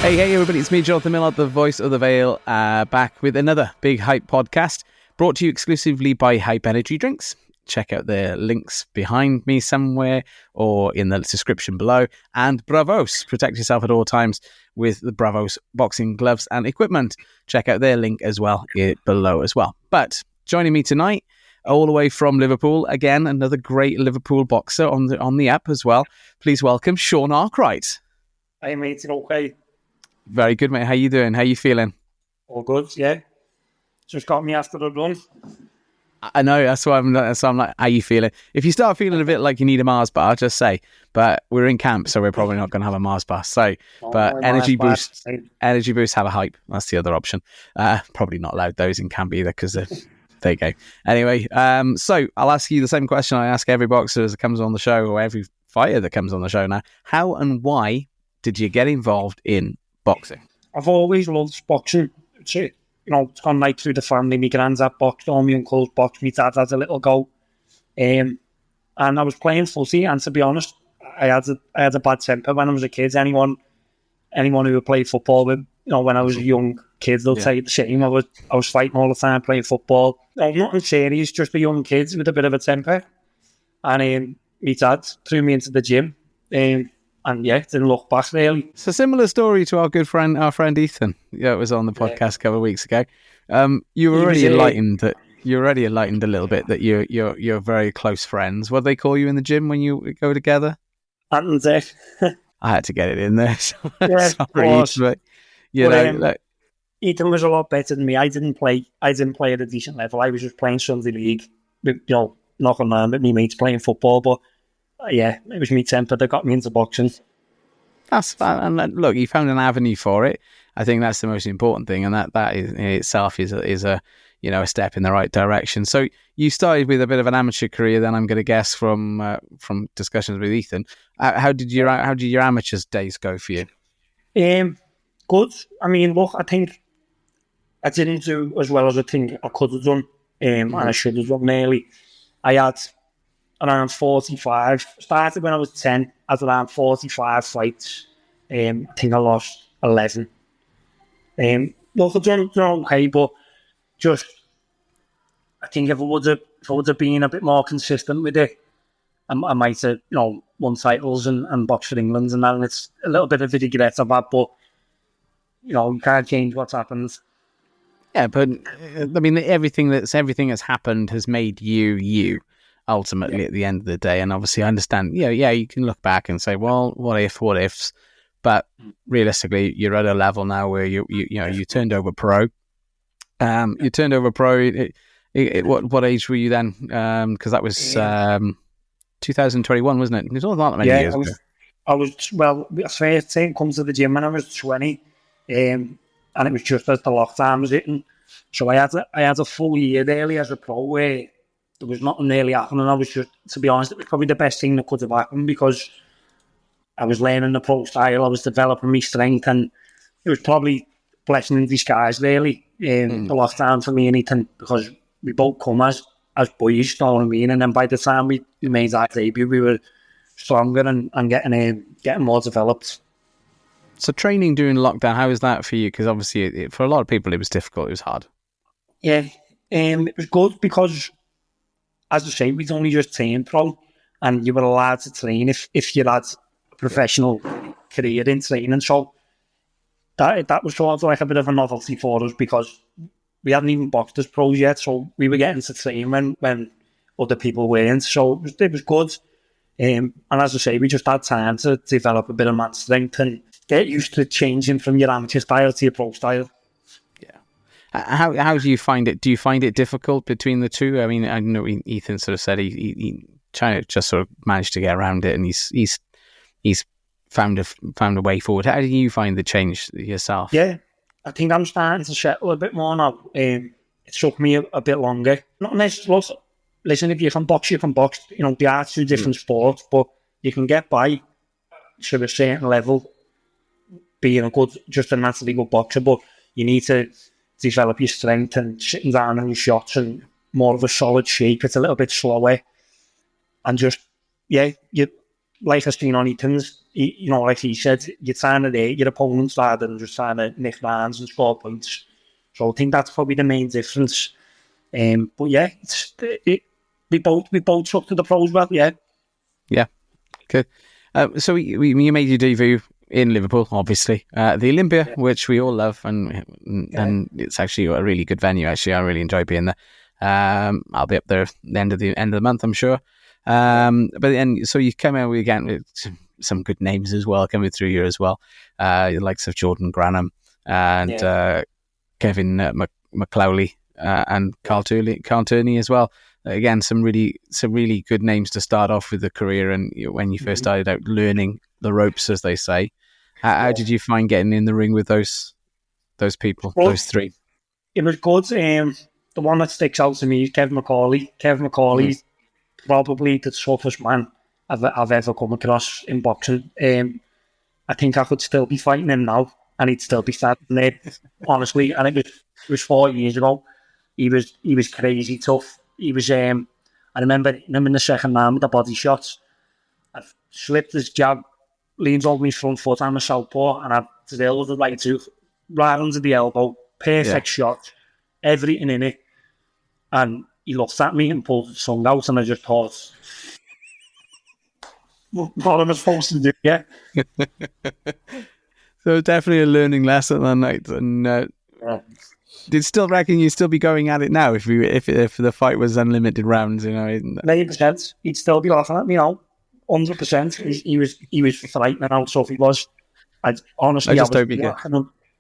Hey everybody, it's me, Jonathan Millard, the voice of the Vale, back with another Big Hype podcast, brought to you exclusively by Hype Energy Drinks. Check out the links behind me somewhere or in the description below. And Bravos, protect yourself at all times with the Bravos boxing gloves and equipment. Check out their link as well below as well. But joining me tonight, all the way from Liverpool, again, another great Liverpool boxer on the app as well. Please welcome Sean Arkwright. Hey mate, it's okay. Very good, mate. How you doing? How you feeling? All good, yeah. Just got me after the run. I know, that's why I'm like, how you feeling? If you start feeling a bit like you need a Mars bar, just say. But we're in camp, so we're probably not going to have a Mars bar. So, but energy boosts have a hype. That's the other option. Probably not allowed those in camp either because there you go. Anyway, so I'll ask you the same question I ask every boxer that comes on the show, or every fighter that comes on the show now. How and why did you get involved in boxing? I've always loved boxing. It's gone right through the family. My granddad boxed, all my uncles boxed, my dad had a little go. And I was playing footy, and to be honest, I had a bad temper when I was a kid. Anyone who played football with, when I was a young kid, they'll tell you the same. I was fighting all the time playing football. Nothing serious, just a young kid with a bit of a temper. And my dad threw me into the gym. And yeah, didn't look back really. It's a similar story to our friend Ethan. Yeah, it was on the podcast a couple of weeks ago. You were already enlightened a little bit that you're very close friends. What do they call you in the gym when you go together? And I had to get it in there. Yeah, sorry, but Ethan was a lot better than me. I didn't play at a decent level. I was just playing Sunday league. Knocking around with me mates playing football, but. Yeah, it was me temper that got me into boxing. That's fine. And look, you found an avenue for it. I think that's the most important thing, and that is, in itself is a step in the right direction. So you started with a bit of an amateur career, then I'm going to guess from discussions with Ethan. How did your amateur days go for you? Good. I mean, look, I think I didn't do as well as I think I could have done, and I should have done nearly. I had around 45. Started when I was 10. I had around 45 fights. I think I lost 11. Look, I've done okay, but just I think if I would have been a bit more consistent with it, I might have won titles and boxed for England and that. And it's a little bit of a regret of that, but you can't change what's happened. Yeah, but I mean, everything that's happened has made you. Ultimately, at the end of the day, and obviously I understand, you can look back and say, well, what ifs, but realistically, you're at a level now where you turned over pro. You turned over pro. What age were you then? Because that was 2021, wasn't it? It was not that many years ago. I first time come to the gym when I was 20, and it was just as the lockdown was hitting. So I had a full year early as a pro where there was nothing really happening. I was just, to be honest, it was probably the best thing that could have happened because I was learning the pro style, I was developing my strength, and it was probably a blessing in disguise, really, the lockdown for me and Ethan, because we both come as boys, you know what I mean? And then by the time we made that debut, we were stronger and getting more developed. So training during lockdown, how was that for you? Because obviously, for a lot of people, it was difficult, it was hard. Yeah, it was good because, as I say, we'd only just turned pro, and you were allowed to train if you had a professional career in training. So that was sort of like a bit of a novelty for us because we hadn't even boxed as pros yet. So we were getting to train when other people weren't. So it was good. And as I say, we just had time to develop a bit of man strength and get used to changing from your amateur style to your pro style. How do you find it? Do you find it difficult between the two? I mean, I know Ethan sort of said he trying to just sort of managed to get around it, and he's found a way forward. How do you find the change yourself? Yeah, I think I'm starting to settle a bit more now. It took me a bit longer. Not necessarily. Listen, if you can box, you can box. They are two different sports, but you can get by to a certain level being a naturally good boxer. But you need to develop your strength and sitting down on your shots and more of a solid shape. It's a little bit slower, and just you like I've seen on Eaton's, you know, like he said, you're trying to rate your opponents rather than just trying to nick rounds and score points. So I think that's probably the main difference. But yeah, we both took to the pros well, yeah. Yeah, good. So you made your debut in Liverpool, obviously, the Olympia, which we all love, and it's actually a really good venue. Actually, I really enjoy being there. I'll be up there at the end of the month, I'm sure. But then, so you come out again with some good names as well coming through here as well. The likes of Jordan Granham and Kevin McClowley and Carl Turney as well. Again, some really good names to start off with the career, and when you first started out learning the ropes, as they say. How did you find getting in the ring with those people, those three? It was good. The one that sticks out to me is Kevin McCauley. Kevin McCauley's probably the toughest man I've ever come across in boxing. I think I could still be fighting him now, and he'd still be standing there, honestly. And it was 4 years ago. He was crazy tough. He was. I remember him in the second round with the body shots. I slipped his jab, leans over my front foot. I'm a southpaw, and I drilled the right hook right under the elbow. Perfect shot, everything in it. And he looked at me and pulled his tongue out, and I just thought, what am I supposed to do? Yeah. So definitely a learning lesson that night. And did still reckon you'd still be going at it now if the fight was unlimited rounds? 90%. He'd still be laughing at me now. 100%. He was frightening how tough he was. I just hope he get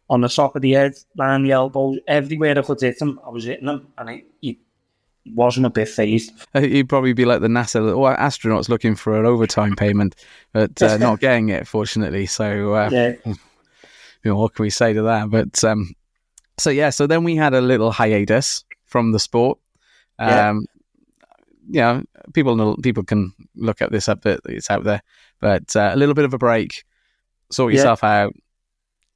on the top of the head, down the elbows, everywhere I could hit him, I was hitting him, and he wasn't a bit phased. He'd probably be like the NASA astronauts looking for an overtime payment, but not getting it, fortunately. So, what can we say to that? But so then we had a little hiatus from the sport. People can look at this up, it's out there, but a little bit of a break, sort yourself out.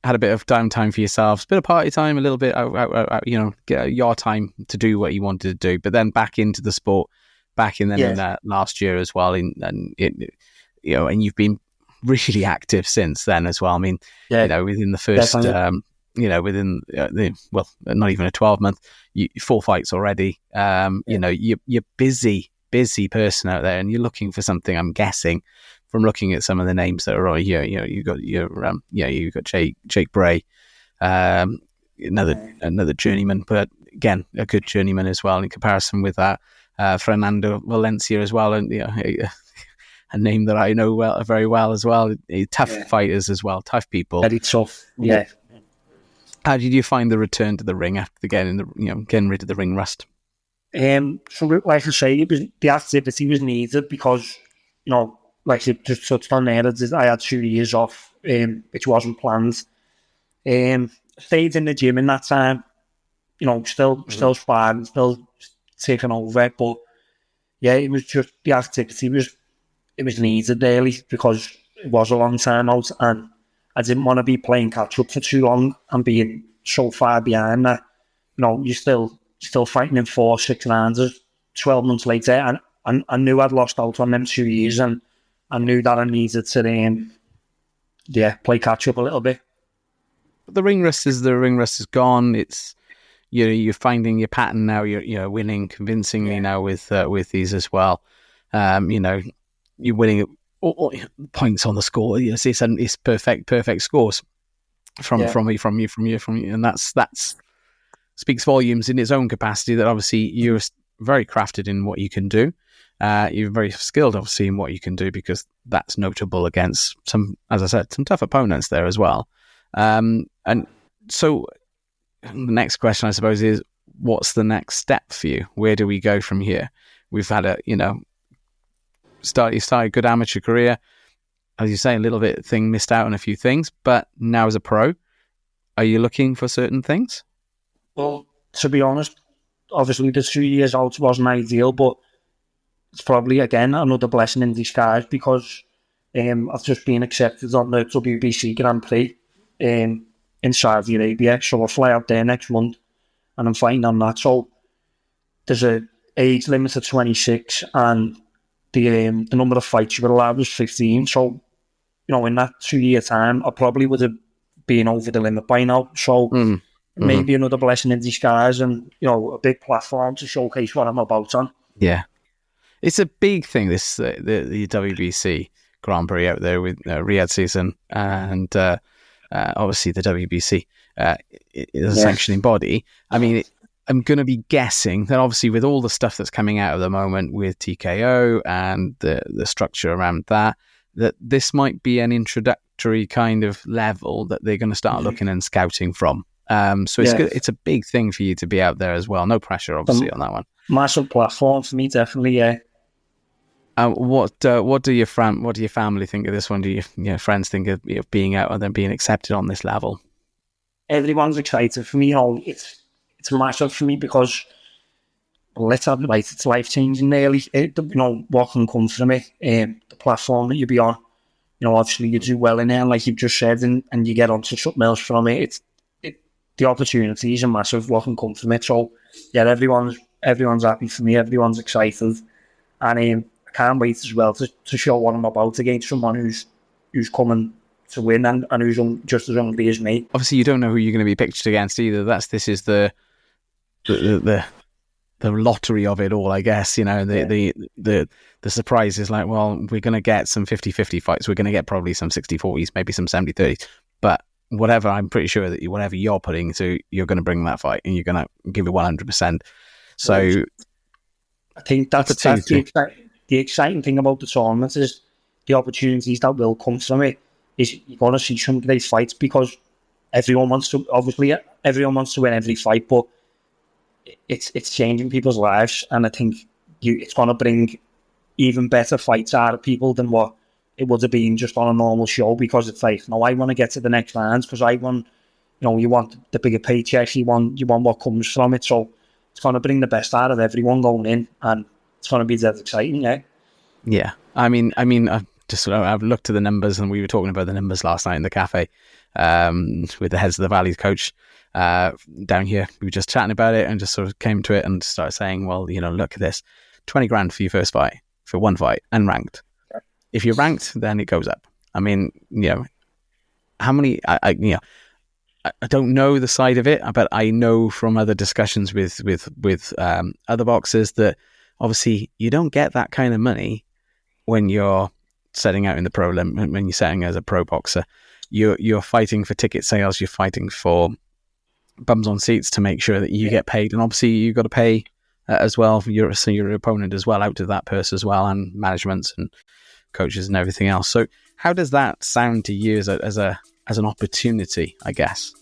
Had a bit of downtime for yourselves, bit of party time, a little bit, get your time to do what you wanted to do, but then back into the sport, in last year as well, and you've been really active since then as well. I mean, within the first, not even a 12-month, 4 fights already. You're busy person out there, and you're looking for something. I'm guessing, from looking at some of the names that are on here, you got Jake Bray, another journeyman, but again a good journeyman as well in comparison with that. Fernando Valencia as well, and a name that I know very well as well. Tough fighters as well, tough people. Very tough. Yeah. How did you find the return to the ring after getting rid of the ring rust? So like I say, the activity was needed because like you just touched on there, I had 2 years off, which wasn't planned. Stayed in the gym in that time, still sparring, still taking over. But yeah, it was just the activity it was needed really, because it was a long time out, and I didn't want to be playing catch up for too long and being so far behind that. You're still fighting in 4-6 rounds. 12 months later, and I knew I'd lost out on them 2 years, and I knew that I needed to play catch up a little bit. But the ring rust is gone. It's you're finding your pattern now. You're winning convincingly now with these as well. You're winning all points on the score. It's perfect scores from you, and that's speaks volumes in its own capacity. That obviously you're very crafted in what you can do. You're very skilled, obviously, in what you can do, because that's notable against some tough opponents there as well. And so the next question, I suppose, is what's the next step for you? Where do we go from here? We've had you started a good amateur career. As you say, a little bit missed out on a few things, but now as a pro, are you looking for certain things? Well, to be honest, obviously the 2 years out wasn't ideal, but it's probably, again, another blessing in disguise, because I've just been accepted on the WBC Grand Prix in Saudi Arabia. So I'll fly out there next month, and I'm fighting on that. So there's a age limit of 26, and the number of fights you were allowed was 15. So, in that 2-year time, I probably would have been over the limit by now. So maybe another blessing in disguise, and a big platform to showcase what I'm about on. Yeah, it's a big thing. This the WBC Grand Prix out there with Riyadh season, and obviously the WBC is a sanctioning body. I mean, I'm going to be guessing that obviously with all the stuff that's coming out at the moment with TKO and the structure around that this might be an introductory kind of level that they're going to start looking and scouting from. So it's good. It's a big thing for you to be out there as well. No pressure, obviously, on that one. Massive platform for me, definitely. Yeah. What do your family think of this one? Do your friends think of being out and then being accepted on this level? Everyone's excited for me. It's massive for me because it's life changing. Nearly, what can come from it. The platform that you be on. Obviously you do well in there, and like you've just said, and you get onto something else from it. The opportunities are massive. What can come from it? So yeah, everyone's happy for me. Everyone's excited, and I can't wait as well to show what I'm about against someone who's coming to win and who's just as hungry as me. Obviously, you don't know who you're going to be pitched against either. This is the lottery of it all, I guess. The surprise is like, well, we're going to get some 50-50 fights. We're going to get probably some 60-40s, maybe some 70-30s. But whatever, I'm pretty sure that whatever you're putting to, you're going to bring that fight and you're going to give it 100%. So I think that's the exciting thing about the tournament is the opportunities that will come from it. Is you're going to see some great fights because everyone wants to win every fight, but it's changing people's lives, and I think it's going to bring even better fights out of people than what it would have been just on a normal show, because it's like, no, I want to get to the next rounds because I want, you want the bigger paycheck, you want what comes from it, so it's going to bring the best out of everyone going in, and it's going to be that exciting, yeah. Yeah, I mean, I've looked at the numbers, and we were talking about the numbers last night in the cafe with the Heads of the Valleys coach down here. We were just chatting about it and just sort of came to it and started saying, well, look at this, 20 grand for your first fight, for one fight, unranked. If you're ranked, then it goes up. I mean, how many? I don't know the side of it, but I know from other discussions with other boxers that obviously you don't get that kind of money when you're setting out in the pro limit. When you're setting as a pro boxer, you're fighting for ticket sales. You're fighting for bums on seats to make sure that you get paid, and obviously you've got to pay as well for your opponent as well, out of that purse as well, and management and coaches and everything else. So how does that sound to you as an opportunity, I guess?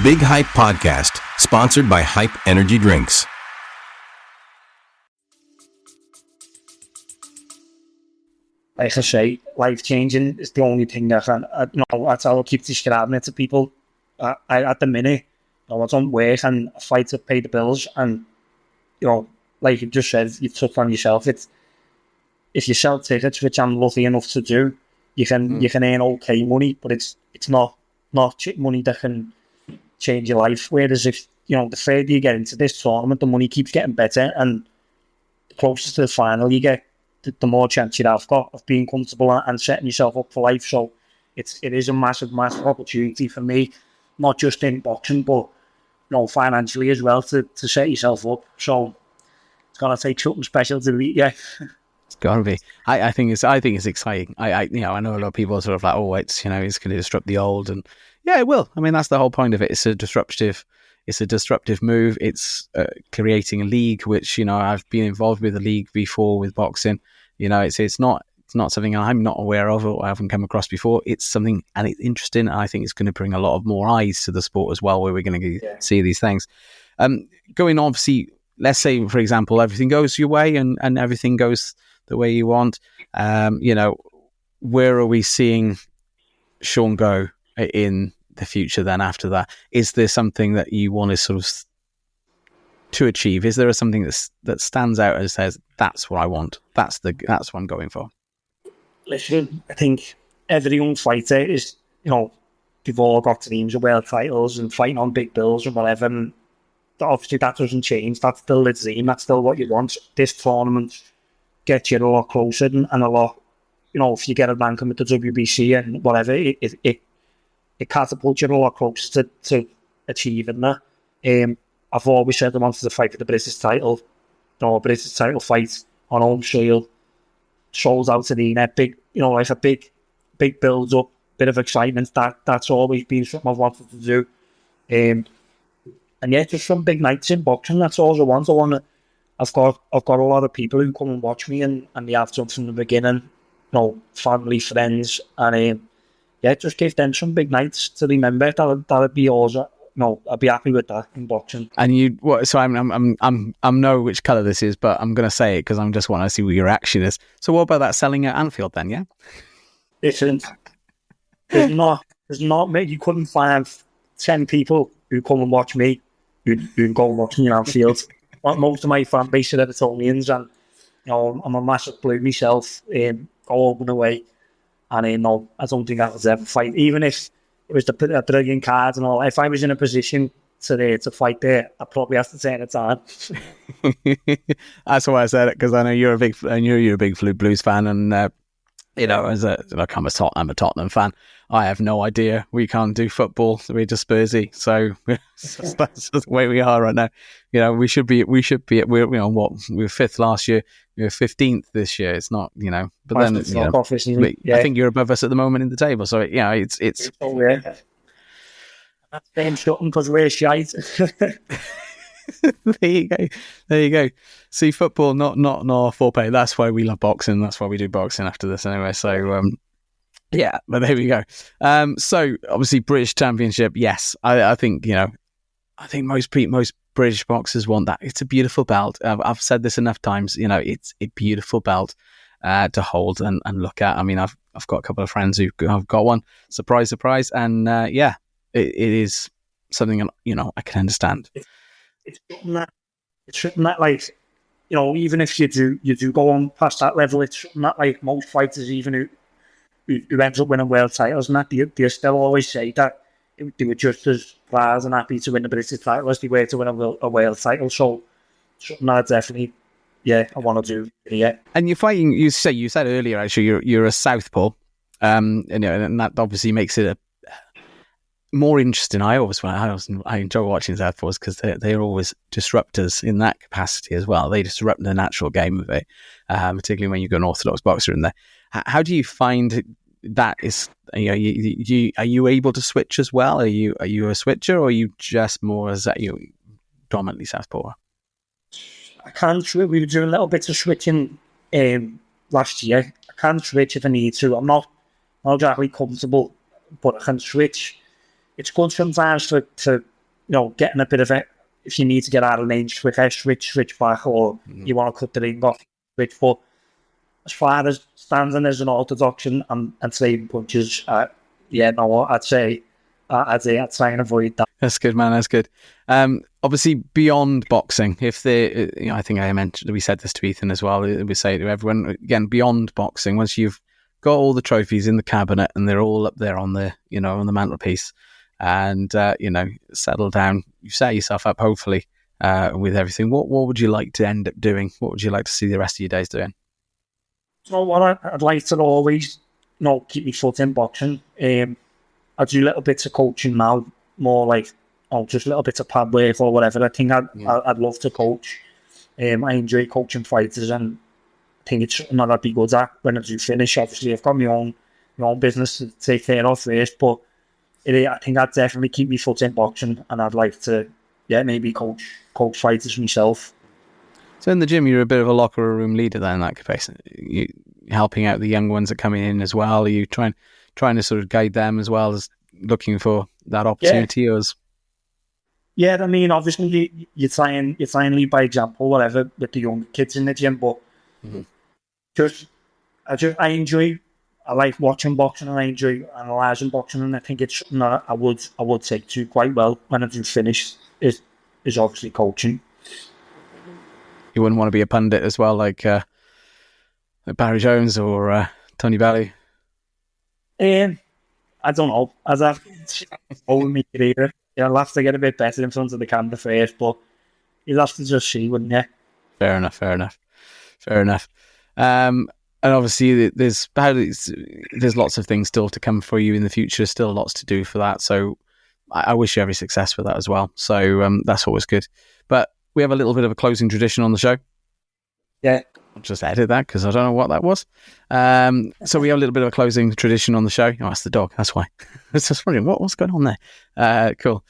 Big Hype Podcast, sponsored by Hype Energy Drinks. Like I say, life-changing is the only thing that that's how I keep describing it to people. At the minute, I don't work and I fight to pay the bills, and, like you just said, you touched on yourself, if you sell tickets, which I'm lucky enough to do, you can earn okay money, but it's not money that can change your life. Whereas if, the further you get into this tournament, the money keeps getting better, and the closer to the final you get, the more chance you have got of being comfortable and setting yourself up for life. So it is a massive opportunity for me, not just in boxing, but financially as well, to set yourself up. So it's gonna take something special to beat, yeah. It's gotta be. I think it's exciting. I know a lot of people are sort of like, oh, it's it's going to disrupt the old, and yeah, it will. I mean, that's the whole point of it. It's a disruptive move. It's creating a league, which I've been involved with a league before with boxing. It's not something I'm not aware of or I haven't come across before. It's something, and it's interesting. And I think it's going to bring a lot of more eyes to the sport as well, where we're going to see these things. Going obviously, let's say for example, everything goes your way and everything goes the way you want. Where are we seeing Sean go in the future then after that? Is there something that you want to sort of to achieve? Is there something that stands out and says, that's what I want, that's what I'm going for? Listen, I think every young fighter is, they've all got dreams of world titles and fighting on big bills and whatever, and obviously that doesn't change. That's still the dream, that's still what you want. This tournament gets you a lot closer and a lot, if you get a ranking with the WBC and whatever, it catapults you a lot closer to achieving that. I've always said I wanted to fight for the British title, a British title fight on home soil, sold out arena, big, like a big build up, bit of excitement. That's always been something I've wanted to do. And yeah, just some big nights in boxing. That's all I want. I've got a lot of people who come and watch me, and they have done from the beginning. Family, friends, and just give them some big nights to remember. That'd be awesome. I'd be happy with that in boxing. And so I'm know which colour this is, but I'm going to say it because I just want to see what your reaction is. So what about that selling at Anfield then? Yeah. Listen, there's not you couldn't find 10 people who come and watch me who go and watch me in Anfield. Most of my fan base are Evertonians, and I'm a massive Blue myself. Go home and away, and I don't think I would ever fight, even if it was a brilliant card and all. If I was in a position to fight there, I'd probably have to turn it on. That's why I said it, because I know you're a big Blues fan, and I'm a Tottenham fan. I have no idea. We can't do football, so we're just Spursy. So that's just the way we are right now. We should be. We're fifth last year. We're 15th this year. It's not, but then I think you're above us at the moment in the table. So it's. Oh yeah. That's them shutting because we're shite. There you go. See, football, not our forte. That's why we love boxing. That's why we do boxing after this anyway. So yeah, but there we go. So obviously British Championship. Yes, I think I think most British boxers want that. It's a beautiful belt. I've said this enough times. It's a beautiful belt to hold and look at. I mean, I've got a couple of friends who've got one. Surprise, surprise, and it is something I can understand. It's something that like even if you do go on past that level, it's something that like most fighters, even who ends up winning world titles and that, they still always say that they were just as proud and happy to win the British title as they were to win a world title. So something that definitely, I want to do. Yeah. And you're fighting. You said earlier actually you're a southpaw, and that obviously makes it a more interesting. I enjoy watching southpaws because they're always disruptors in that capacity as well. They disrupt the natural game of it, particularly when you've got an orthodox boxer in there. How do you find that is? Are you able to switch as well? Are you a switcher, or are you just more as you dominantly southpaw? I can switch. We were doing little bits of switching last year. I can switch if I need to. I'm not exactly comfortable, but I can switch. It's good sometimes to getting a bit of it. If you need to get out of range, switch back, or you want to cut the ring off, switch. But as far as standing as an orthodox and trading punches, I'd say I'd try and avoid that. That's good, man. That's good. Obviously, beyond boxing, if I think I mentioned, we said this to Ethan as well. We say to everyone again, beyond boxing, once you've got all the trophies in the cabinet and they're all up there on the on the mantelpiece, and settle down, you set yourself up hopefully with everything. What would you like to end up doing? What would you like to see the rest of your days doing? So what I'd like to always keep my foot in boxing. I do little bits of coaching now, more like just little bits of pad work or whatever. I think I'd love to coach. I enjoy coaching fighters, and I think it's something that I'd be good at when I do finish. Obviously, I've got my own business to take care of first, but I think I'd definitely keep my foot in boxing, and I'd like to maybe coach fighters myself. So in the gym, you're a bit of a locker room leader then in that capacity. You helping out the young ones that are coming in as well. Are you trying to sort of guide them as well as looking for that opportunity? Yeah, I mean, obviously you try and lead by example, whatever, with the young kids in the gym. But I like watching boxing, and I enjoy analysing boxing, and I think it's something that I would take to quite well when I do finish is obviously coaching. You wouldn't want to be a pundit as well, like Barry Jones or Tony Bellew. I don't know. As I've over my career, I'll have to get a bit better in front of the camera first, but you'll have to just see, wouldn't you? Fair enough. And obviously, there's lots of things still to come for you in the future. Still lots to do for that. So I wish you every success with that as well. So that's always good. But we have a little bit of a closing tradition on the show. Yeah. I'll just edit that because I don't know what that was. So we have a little bit of a closing tradition on the show. Oh, that's the dog. That's why. I was just wondering what's going on there. Cool.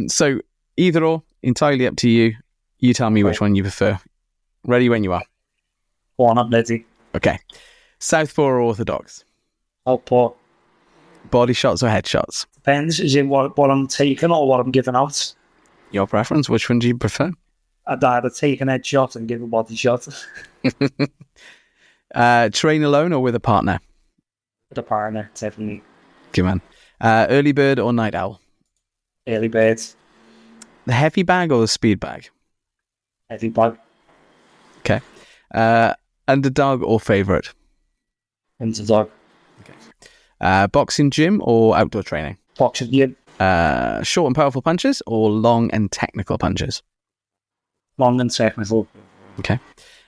So either or, entirely up to you. You tell me which one you prefer. Ready when you are. Go on, I'm ready. Okay. Southpaw or orthodox? Southpaw. Body shots or head shots? Depends. Is it what I'm taking or what I'm giving out? Your preference. Which one do you prefer? I'd either take an head shot and give a body shot. Train alone or with a partner? With a partner, definitely. Good man. Early bird or night owl? Early birds. The heavy bag or the speed bag? Heavy bag. Okay. Underdog or favourite? Underdog. Okay. Boxing gym or outdoor training? Boxing gym. Short and powerful punches or long and technical punches? Long and technical. Okay.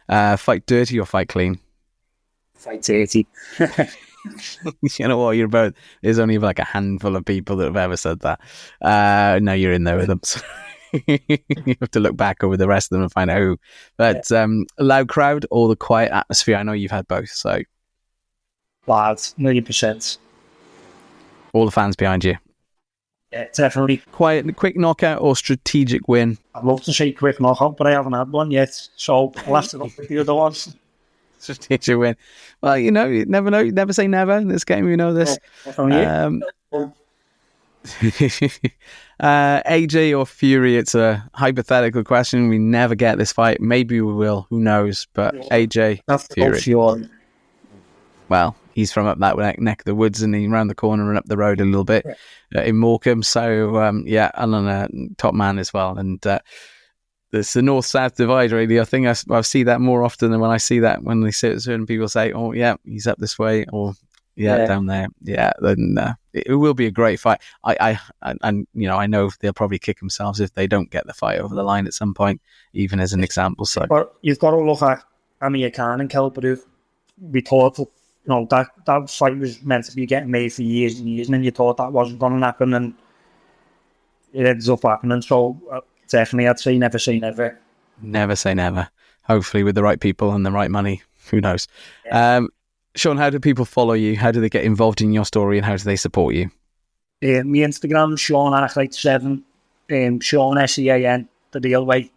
Fight dirty or fight clean? Fight dirty. You know what? You're both. There's only like a handful of people that have ever said that. No, you're in there with them. So you have to look back over the rest of them and find out who. But loud crowd or the quiet atmosphere? I know you've had both. So loud, 1,000,000%. All the fans behind you. Yeah, definitely. Quick knockout or strategic win? I'd love to say quick knockout, but I haven't had one yet. So I'll have to look at the other ones. Strategic win. Well, you know, you never know. You never say never in this game. You know this. AJ or Fury? It's a hypothetical question. We never get this fight. Maybe we will. Who knows? But AJ, Fury. Well, he's from up that neck of the woods and he's around the corner and up the road a little bit in Morecambe. So, Alan, top man as well. And it's the north-south divide, really. I think I see that more often than when I see that when certain people say, oh, yeah, he's up this way or, down there. Yeah, then it will be a great fight. I know they'll probably kick themselves if they don't get the fight over the line at some point, even as an example. So, but you've got to look at Amir Khan and Kelper. We thought, that fight was meant to be getting made for years and years, and then you thought that wasn't going to happen, and it ends up happening. So definitely, I'd say never say never. Never say never. Hopefully, with the right people and the right money. Who knows? Yeah. Sean, how do people follow you? How do they get involved in your story, and how do they support you? My Instagram, Sean Arkwright 7, Sean SEAN, the real way.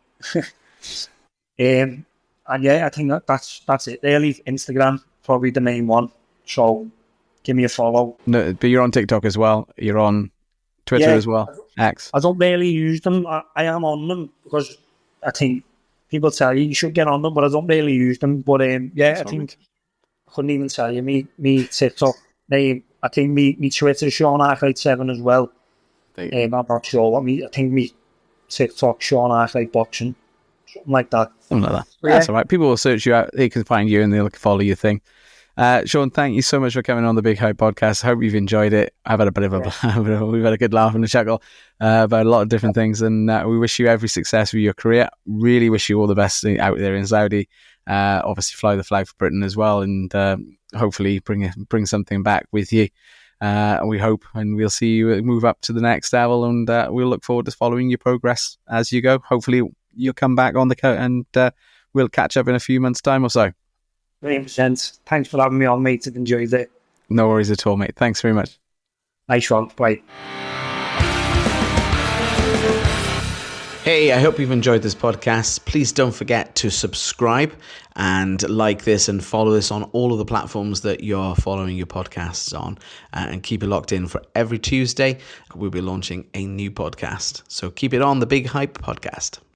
And I think that's it. Really, Instagram. Probably the main one, so give me a follow. No, but you're on TikTok as well. You're on Twitter as well. X. I don't really use them. I am on them because I think people tell you should get on them, but I don't really use them. But I think I couldn't even tell you me TikTok name. I think me Twitter Sean Arkwright 7 as well. I'm not sure what I think me TikTok Sean Arkwright boxing. Something like that. That's all right. People will search you out. They can find you and they'll follow your thing. Sean, thank you so much for coming on the Big Hype podcast. I hope you've enjoyed it. I've had a bit of we've had a good laugh and a chuckle about a lot of different things, and we wish you every success with your career. Really wish you all the best out there in Saudi. Obviously, fly the flag for Britain as well, and hopefully bring something back with you. We hope, and we'll see you move up to the next level, and we'll look forward to following your progress as you go. Hopefully, you'll come back on the coat, and we'll catch up in a few months' time or so. 100%. Thanks for having me on, mate. I've enjoyed it. No worries at all, mate. Thanks very much. Nice one. Bye. Hey, I hope you've enjoyed this podcast. Please don't forget to subscribe and like this and follow this on all of the platforms that you're following your podcasts on, and keep it locked in for every Tuesday. We'll be launching a new podcast. So keep it on the Big Hype podcast.